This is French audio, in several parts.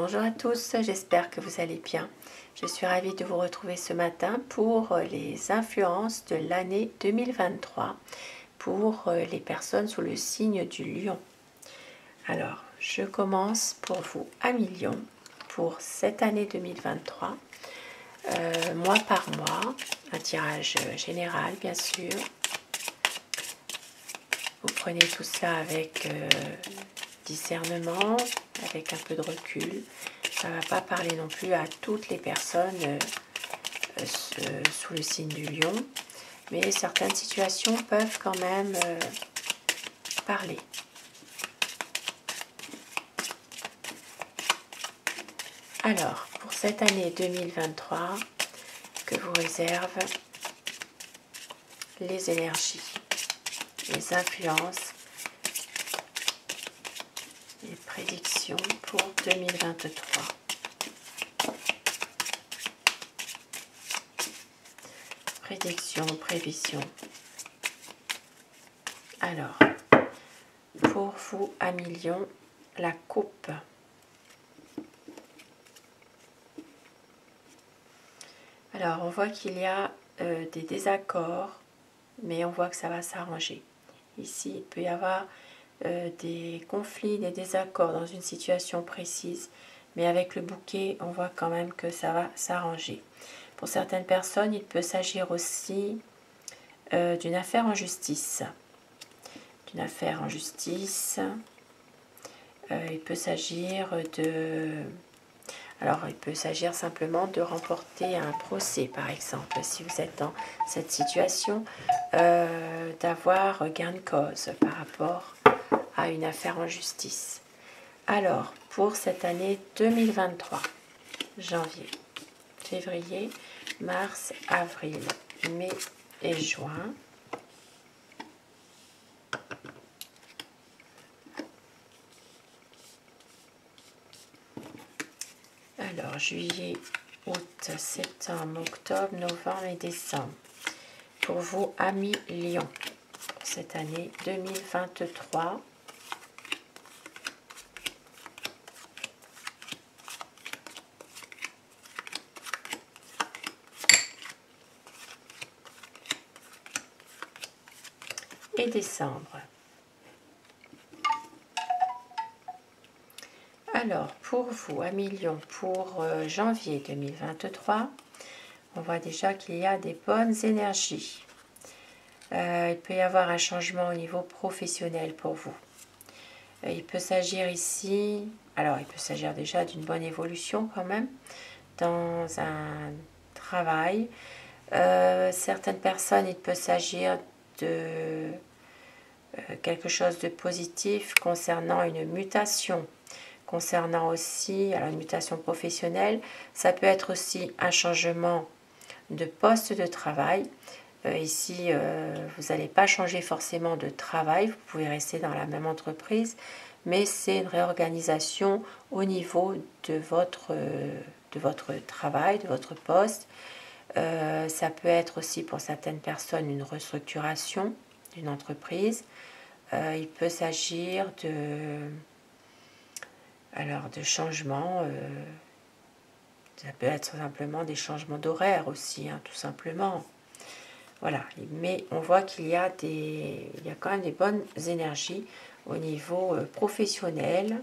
Bonjour à tous, j'espère que vous allez bien. Je suis ravie de vous retrouver ce matin pour les influences de l'année 2023 pour les personnes sous le signe du lion. Alors, je commence pour vous à million pour cette année 2023, mois par mois, un tirage général bien sûr. Vous prenez tout cela avec discernement, avec un peu de recul. Ça ne va pas parler non plus à toutes les personnes sous le signe du lion, mais certaines situations peuvent quand même parler. Alors, pour cette année 2023, que vous réservent les énergies, les influences, les prédictions pour 2023. Prédiction, prévision. Alors, pour vous à million, la coupe. Alors, on voit qu'il y a des désaccords, mais on voit que ça va s'arranger. Ici, il peut y avoir des conflits, des désaccords dans une situation précise, mais avec le bouquet, on voit quand même que ça va s'arranger. Pour certaines personnes, il peut s'agir aussi d'une affaire en justice. D'une affaire en justice. Il peut s'agir de... Alors, il peut s'agir simplement de remporter un procès, par exemple, si vous êtes dans cette situation, d'avoir gain de cause par rapport à une affaire en justice. Alors, pour cette année 2023, janvier, février, mars, avril, mai et juin. Alors, juillet, août, septembre, octobre, novembre et décembre. Pour vous, amis Lion, pour cette année 2023. Et décembre. Alors, pour vous, à million, pour janvier 2023, on voit déjà qu'il y a des bonnes énergies. Il peut y avoir un changement au niveau professionnel pour vous. Il peut s'agir ici, alors il peut s'agir déjà d'une bonne évolution quand même, dans un travail. Certaines personnes, il peut s'agir de quelque chose de positif concernant une mutation, concernant aussi alors une mutation professionnelle. Ça peut être aussi un changement de poste de travail. Ici, vous n'allez pas changer forcément de travail, vous pouvez rester dans la même entreprise, mais c'est une réorganisation au niveau de votre travail, de votre poste. Ça peut être aussi pour certaines personnes une restructuration d'une entreprise. Il peut s'agir de changements, ça peut être simplement des changements d'horaire aussi, hein, tout simplement. Voilà, mais on voit qu'il y a quand même des bonnes énergies au niveau professionnel.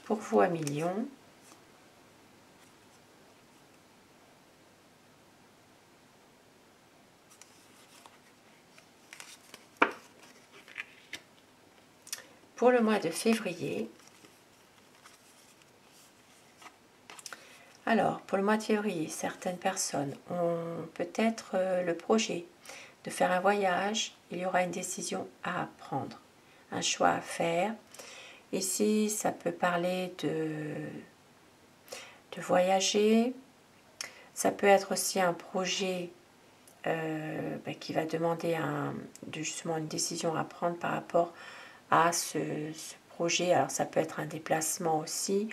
Pour vous à million. Pour le mois de février, alors pour le mois de février, certaines personnes ont peut-être le projet de faire un voyage. Il y aura une décision à prendre, un choix à faire. Ici, ça peut parler de voyager. Ça peut être aussi un projet qui va demander justement une décision à prendre par rapport à ce projet. Alors ça peut être un déplacement aussi,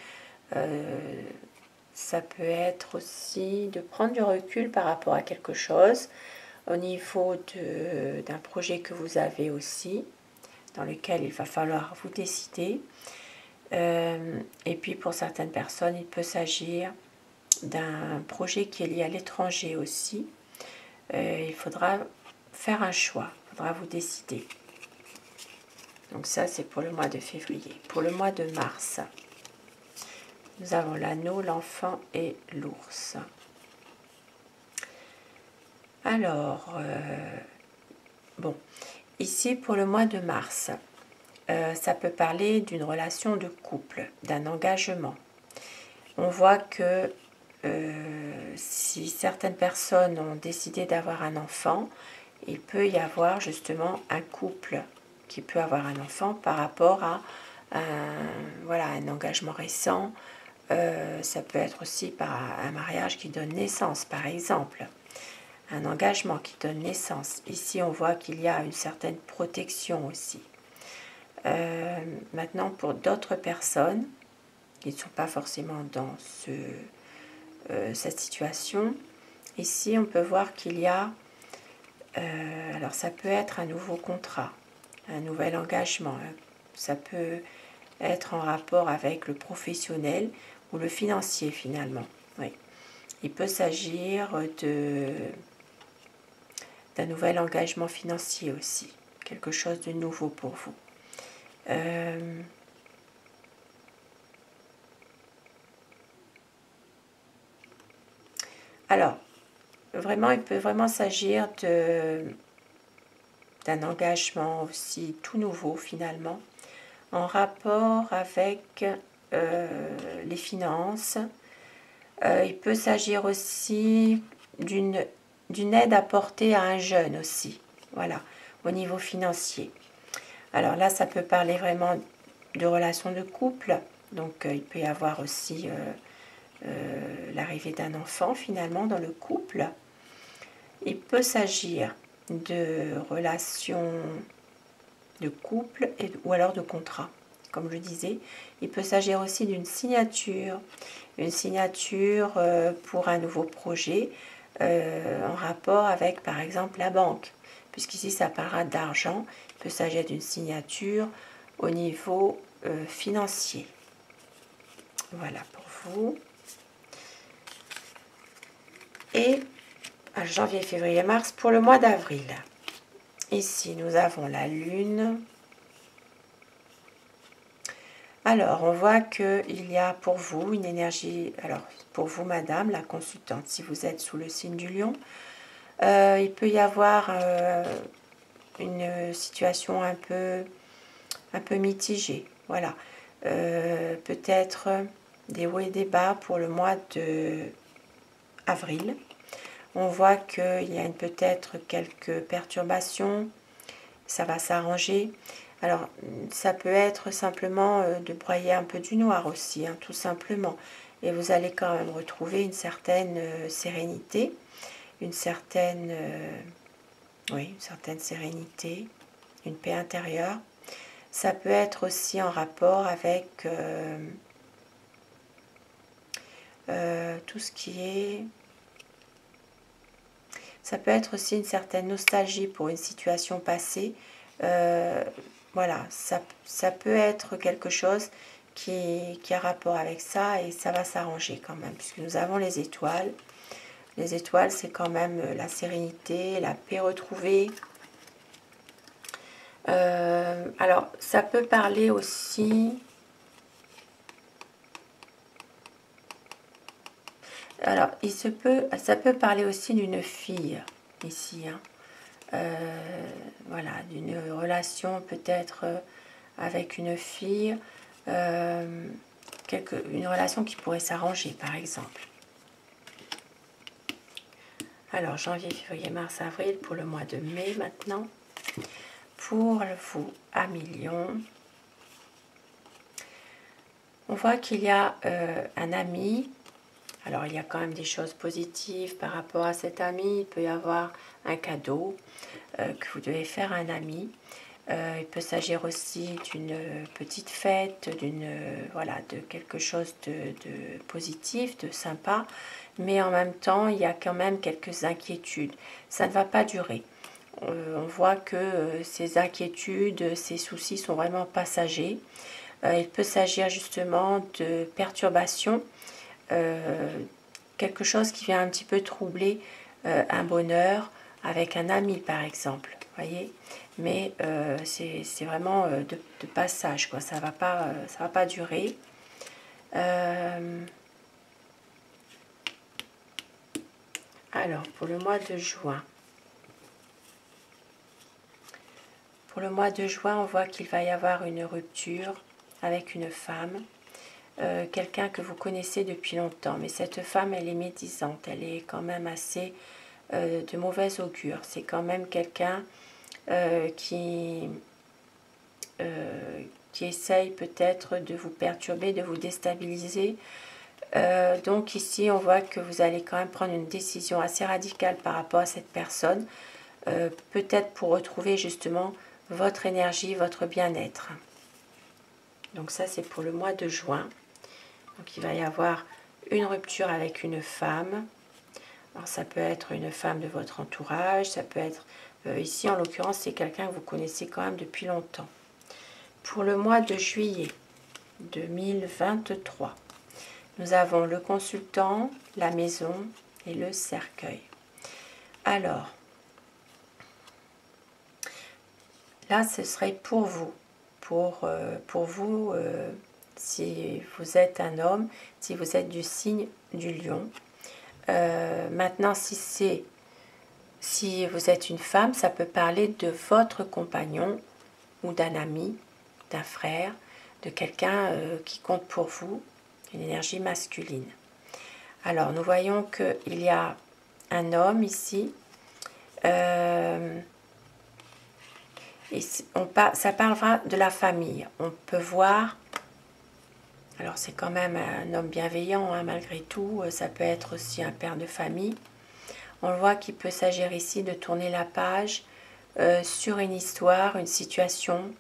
ça peut être aussi de prendre du recul par rapport à quelque chose au niveau d'un projet que vous avez aussi, dans lequel il va falloir vous décider. Et puis pour certaines personnes, il peut s'agir d'un projet qui est lié à l'étranger aussi. Il faudra faire un choix, il faudra vous décider. Donc ça, c'est pour le mois de février. Pour le mois de mars, nous avons l'anneau, l'enfant et l'ours. Alors, bon, ici pour le mois de mars, ça peut parler d'une relation de couple, d'un engagement. On voit que si certaines personnes ont décidé d'avoir un enfant, il peut y avoir justement un couple qui peut avoir un enfant par rapport à un engagement récent. Ça peut être aussi par un mariage qui donne naissance, par exemple. Un engagement qui donne naissance. Ici, on voit qu'il y a une certaine protection aussi. Maintenant, pour d'autres personnes qui ne sont pas forcément dans cette situation, ici, on peut voir qu'il y a, alors ça peut être un nouveau contrat, un nouvel engagement. Ça peut être en rapport avec le professionnel ou le financier finalement. Oui. Il peut s'agir d'un nouvel engagement financier aussi, quelque chose de nouveau pour vous. Alors, vraiment, il peut vraiment s'agir d'un engagement aussi tout nouveau finalement, en rapport avec les finances. Il peut s'agir aussi d'une aide apportée à un jeune aussi, voilà, au niveau financier. Alors là, ça peut parler vraiment de relations de couple, donc il peut y avoir aussi l'arrivée d'un enfant finalement dans le couple. Il peut s'agir de relations de couple ou alors de contrat. Comme je disais, il peut s'agir aussi d'une signature, une signature pour un nouveau projet en rapport avec par exemple la banque, puisqu'ici ça parlera d'argent. Il peut s'agir d'une signature au niveau financier. Voilà pour vous. Et à janvier, février, mars pour le mois d'avril. Ici, nous avons la lune. Alors, on voit qu'il y a pour vous une énergie, alors pour vous, madame, la consultante, si vous êtes sous le signe du lion, il peut y avoir une situation un peu mitigée. Voilà. Peut-être des hauts et des bas pour le mois d'avril. On voit qu'il y a peut-être quelques perturbations, ça va s'arranger. Alors, ça peut être simplement de broyer un peu du noir aussi, hein, tout simplement. Et vous allez quand même retrouver une certaine sérénité, une certaine sérénité, une paix intérieure. Ça peut être aussi en rapport avec tout ce qui est... Ça peut être aussi une certaine nostalgie pour une situation passée. Voilà, ça peut être quelque chose qui a rapport avec ça et ça va s'arranger quand même, puisque nous avons les étoiles. Les étoiles, c'est quand même la sérénité, la paix retrouvée. Alors, ça peut parler aussi... Alors, ça peut parler aussi d'une fille, ici, hein. Voilà, d'une relation peut-être avec une fille, une relation qui pourrait s'arranger, par exemple. Alors, janvier, février, mars, avril, pour le mois de mai maintenant. Pour vous, Amis Lion, on voit qu'il y a un ami. Alors, il y a quand même des choses positives par rapport à cet ami. Il peut y avoir un cadeau que vous devez faire à un ami. Il peut s'agir aussi d'une petite fête, de quelque chose de positif, de sympa. Mais en même temps, il y a quand même quelques inquiétudes. Ça ne va pas durer. On voit que ces inquiétudes, ces soucis sont vraiment passagers. Il peut s'agir justement de perturbations, quelque chose qui vient un petit peu troubler un bonheur avec un ami par exemple, voyez. Mais c'est vraiment de passage, quoi. Ça va pas durer. Alors, pour le mois de juin. Pour le mois de juin, on voit qu'il va y avoir une rupture avec une femme. Quelqu'un que vous connaissez depuis longtemps. Mais cette femme, elle est médisante. Elle est quand même assez de mauvaise augure. C'est quand même quelqu'un qui essaye peut-être de vous perturber, de vous déstabiliser. Donc ici, on voit que vous allez quand même prendre une décision assez radicale par rapport à cette personne, peut-être pour retrouver justement votre énergie, votre bien-être. Donc ça, c'est pour le mois de juin. Donc il va y avoir une rupture avec une femme. Alors ça peut être une femme de votre entourage, ça peut être... ici, en l'occurrence, c'est quelqu'un que vous connaissez quand même depuis longtemps. Pour le mois de juillet 2023, nous avons le consultant, la maison et le cercueil. Alors, là, ce serait pour vous. Pour vous, si vous êtes un homme, si vous êtes du signe du lion. Maintenant, si vous êtes une femme, ça peut parler de votre compagnon ou d'un ami, d'un frère, de quelqu'un qui compte pour vous, une énergie masculine. Alors, nous voyons qu'il y a un homme ici. Ça parlera de la famille. On peut voir, alors c'est quand même un homme bienveillant, hein, malgré tout. Ça peut être aussi un père de famille. On voit qu'il peut s'agir ici de tourner la page sur une histoire, une situation.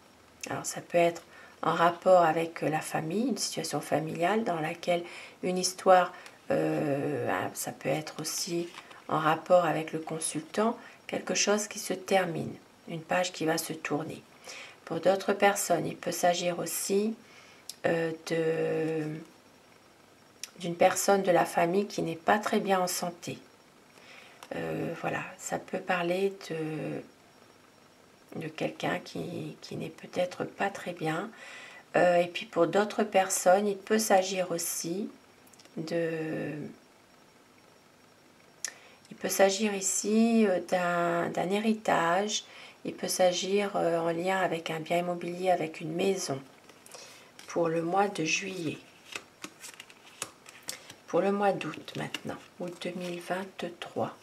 Alors ça peut être en rapport avec la famille, une situation familiale dans laquelle une histoire, ça peut être aussi en rapport avec le consultant, quelque chose qui se termine, une page qui va se tourner. Pour d'autres personnes, il peut s'agir aussi d'une personne de la famille qui n'est pas très bien en santé. Voilà, ça peut parler de quelqu'un qui n'est peut-être pas très bien. Et puis pour d'autres personnes, il peut s'agir aussi il peut s'agir ici d'un héritage, il peut s'agir en lien avec un bien immobilier, avec une maison, pour le mois de juillet. Pour le mois d'août maintenant, août 2023.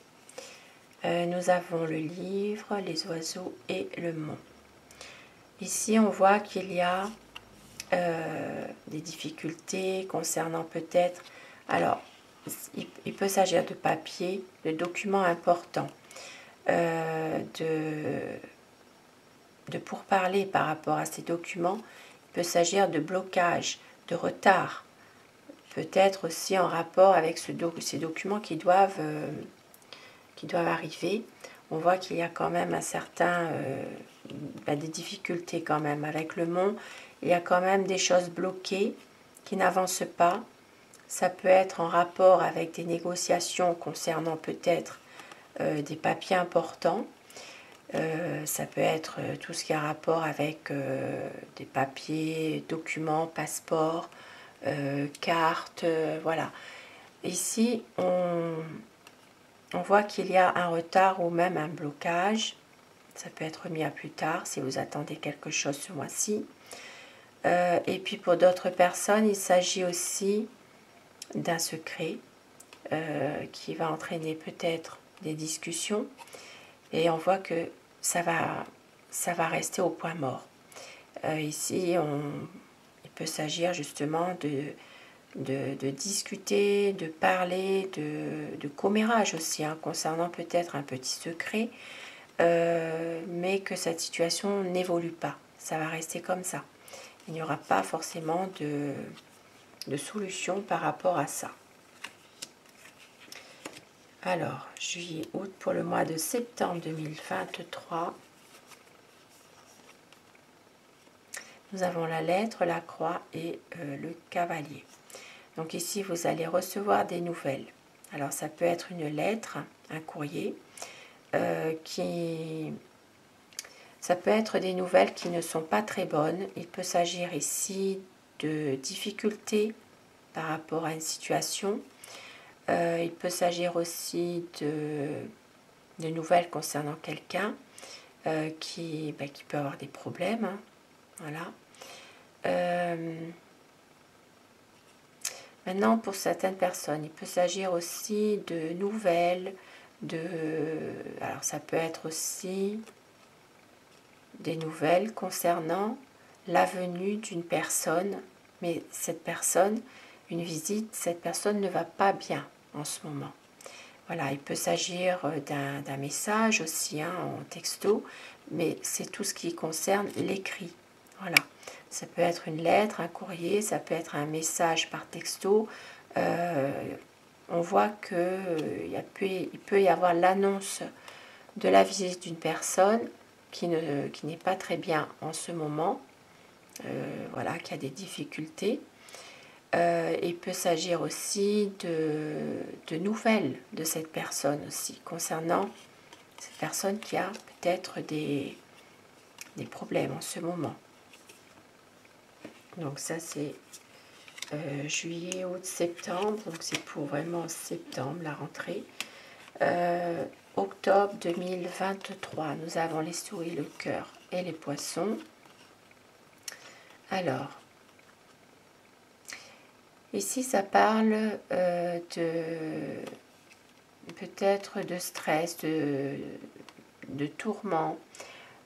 Nous avons le livre, les oiseaux et le mont. Ici, on voit qu'il y a des difficultés concernant peut-être... Alors, il peut s'agir de papiers, de documents importants, de pourparlers par rapport à ces documents. Il peut s'agir de blocage, de retard. Peut-être aussi en rapport avec ces documents qui doivent arriver. On voit qu'il y a quand même un certain... des difficultés quand même. Avec le mont, il y a quand même des choses bloquées qui n'avancent pas. Ça peut être en rapport avec des négociations concernant peut-être des papiers importants. Ça peut être tout ce qui a rapport avec des papiers, documents, passeports, cartes, voilà. Ici, on voit qu'il y a un retard ou même un blocage. Ça peut être mis à plus tard si vous attendez quelque chose ce mois-ci. Et puis pour d'autres personnes, il s'agit aussi d'un secret qui va entraîner peut-être des discussions. Et on voit que ça va rester au point mort. Ici, il peut s'agir justement de discuter, de parler, de commérage aussi, hein, concernant peut-être un petit secret, mais que cette situation n'évolue pas. Ça va rester comme ça. Il n'y aura pas forcément de solution par rapport à ça. Alors, juillet, août, pour le mois de septembre 2023. nous avons la lettre, la croix et le cavalier. Donc ici, vous allez recevoir des nouvelles. Alors, ça peut être une lettre, un courrier, ça peut être des nouvelles qui ne sont pas très bonnes. Il peut s'agir ici de difficultés par rapport à une situation. Il peut s'agir aussi de nouvelles concernant quelqu'un qui peut avoir des problèmes. Hein. Voilà. Maintenant, pour certaines personnes, il peut s'agir aussi de nouvelles, alors ça peut être aussi des nouvelles concernant la venue d'une personne, mais cette personne, une visite, cette personne ne va pas bien en ce moment. Voilà, il peut s'agir d'un message aussi, hein, en texto, mais c'est tout ce qui concerne l'écrit. Voilà, ça peut être une lettre, un courrier, ça peut être un message par texto. On voit qu'il peut y avoir l'annonce de la visite d'une personne qui n'est pas très bien en ce moment, voilà, qui a des difficultés. Il peut s'agir aussi de nouvelles de cette personne aussi, concernant cette personne qui a peut-être des problèmes en ce moment. Donc ça c'est juillet, août, septembre, donc c'est pour vraiment septembre, la rentrée. Octobre 2023, nous avons les souris, le cœur et les poissons. Alors, ici ça parle peut-être de stress, de tourments,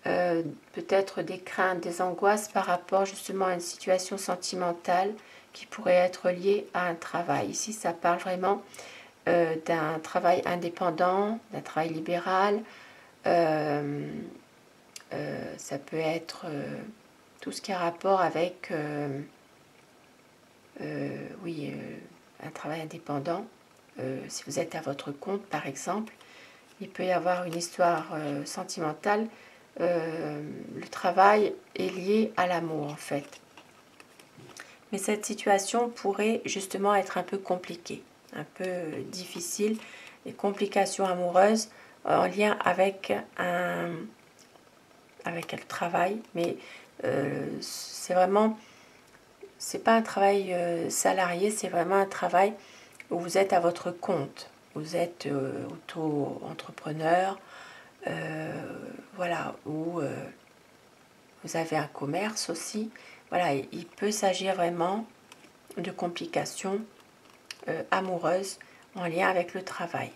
peut-être des craintes, des angoisses par rapport justement à une situation sentimentale qui pourrait être liée à un travail. Ici, ça parle vraiment d'un travail indépendant, d'un travail libéral. Ça peut être tout ce qui a rapport avec un travail indépendant. Si vous êtes à votre compte, par exemple, il peut y avoir une histoire sentimentale. Le travail est lié à l'amour, en fait. Mais cette situation pourrait justement être un peu compliquée, un peu difficile. Des complications amoureuses en lien avec le travail. Mais c'est vraiment... c'est pas un travail salarié, c'est vraiment un travail où vous êtes à votre compte. Vous êtes auto-entrepreneur, voilà, où vous avez un commerce aussi. Voilà, il peut s'agir vraiment de complications amoureuses en lien avec le travail.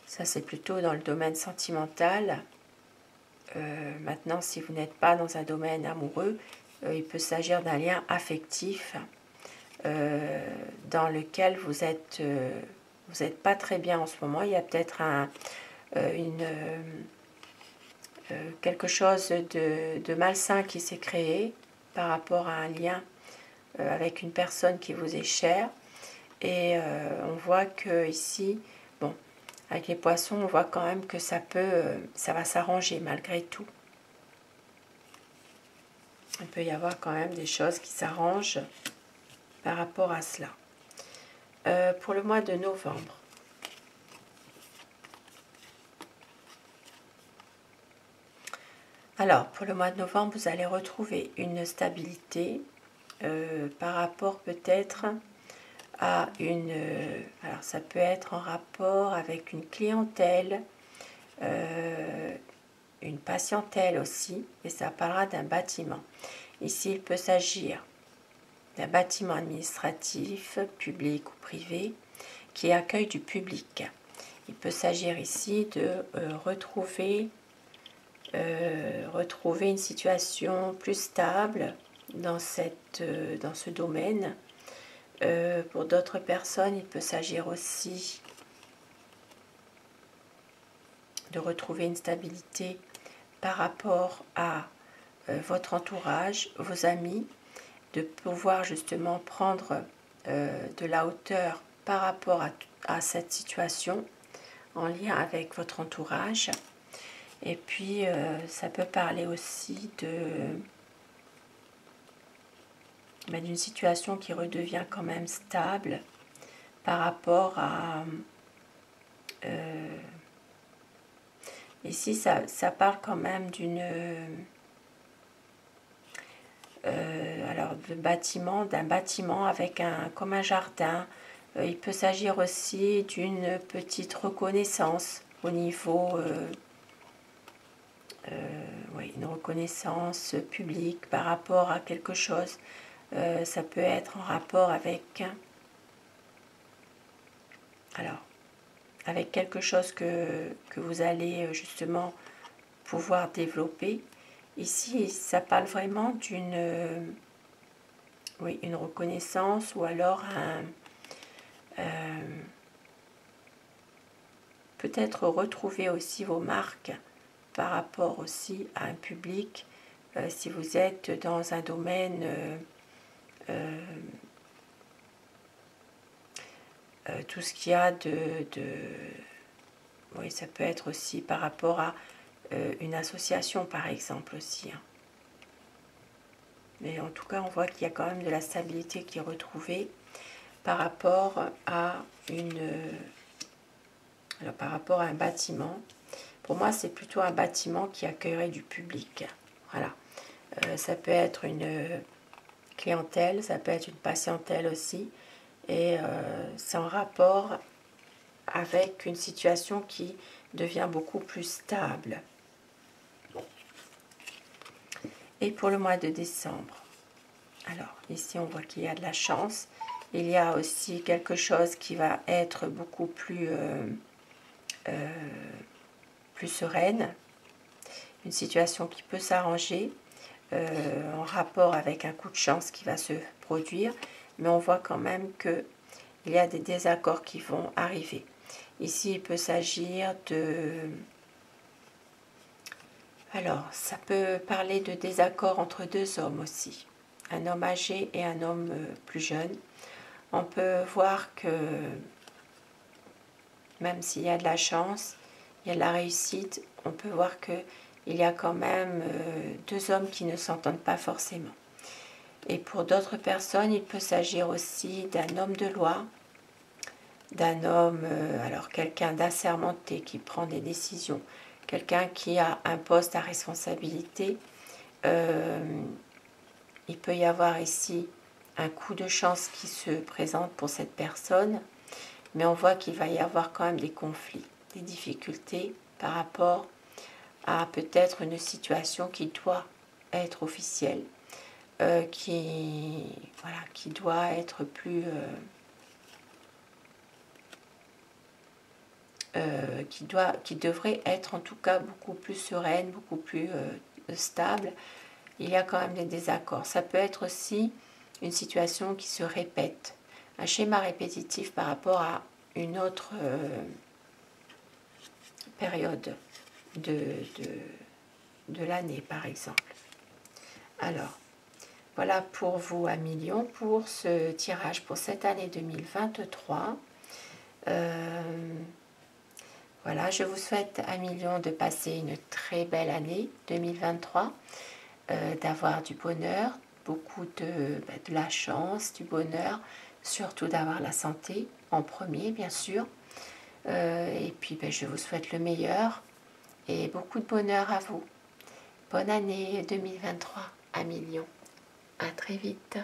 Ça, c'est plutôt dans le domaine sentimental. Maintenant, si vous n'êtes pas dans un domaine amoureux, il peut s'agir d'un lien affectif dans lequel vous n'êtes pas très bien en ce moment. Il y a peut-être quelque chose de malsain qui s'est créé par rapport à un lien avec une personne qui vous est chère. Et on voit que ici, bon, avec les poissons, on voit quand même que ça va s'arranger malgré tout. Il peut y avoir quand même des choses qui s'arrangent par rapport à cela. Pour le mois de novembre. Alors, pour le mois de novembre, vous allez retrouver une stabilité par rapport peut-être à alors, ça peut être en rapport avec une clientèle, une patientèle aussi, et ça parlera d'un bâtiment. Ici, il peut s'agir d'un bâtiment administratif, public ou privé, qui accueille du public. Il peut s'agir ici de retrouver une situation plus stable dans ce domaine. Pour d'autres personnes, il peut s'agir aussi de retrouver une stabilité par rapport à votre entourage, vos amis, de pouvoir justement prendre de la hauteur par rapport à cette situation en lien avec votre entourage. Et puis, ça peut parler aussi d'une situation qui redevient quand même stable par rapport à... ici, ça parle quand même d'une... alors, d'un bâtiment avec comme un jardin. Il peut s'agir aussi d'une petite reconnaissance au niveau... oui, une reconnaissance publique par rapport à quelque chose. Ça peut être en rapport avec... Alors, avec quelque chose que vous allez justement pouvoir développer. Ici, ça parle vraiment d'une oui, une reconnaissance ou alors peut-être retrouver aussi vos marques par rapport aussi à un public. Si vous êtes dans un domaine tout ce qu'il y a oui, ça peut être aussi par rapport à une association par exemple aussi. Hein. Mais en tout cas, on voit qu'il y a quand même de la stabilité qui est retrouvée par rapport à par rapport à un bâtiment. Pour moi, c'est plutôt un bâtiment qui accueillerait du public. Voilà. Ça peut être une clientèle, ça peut être une patientèle aussi. Et c'est en rapport avec une situation qui devient beaucoup plus stable. Et pour le mois de décembre, alors ici on voit qu'il y a de la chance. Il y a aussi quelque chose qui va être beaucoup plus sereine. Une situation qui peut s'arranger en rapport avec un coup de chance qui va se produire. Mais on voit quand même qu'il y a des désaccords qui vont arriver. Ici, il peut s'agir de... Alors, ça peut parler de désaccords entre deux hommes aussi. Un homme âgé et un homme plus jeune. On peut voir que même s'il y a de la chance, il y a de la réussite, on peut voir qu'il y a quand même deux hommes qui ne s'entendent pas forcément. Et pour d'autres personnes, il peut s'agir aussi d'un homme de loi, d'un homme, alors quelqu'un d'assermenté qui prend des décisions, quelqu'un qui a un poste à responsabilité. Il peut y avoir ici un coup de chance qui se présente pour cette personne, mais on voit qu'il va y avoir quand même des conflits, des difficultés par rapport à peut-être une situation qui doit être officielle, qui doit être plus... qui devrait être en tout cas beaucoup plus sereine, beaucoup plus stable. Il y a quand même des désaccords. Ça peut être aussi une situation qui se répète, un schéma répétitif par rapport à une autre période de l'année, par exemple. Alors, voilà pour vous, 1 million, pour ce tirage pour cette année 2023. Voilà, je vous souhaite, 1 million, de passer une très belle année 2023, d'avoir du bonheur, beaucoup de la chance, du bonheur, surtout d'avoir la santé en premier, bien sûr. Et puis, je vous souhaite le meilleur et beaucoup de bonheur à vous. Bonne année 2023, 1 million. À très vite.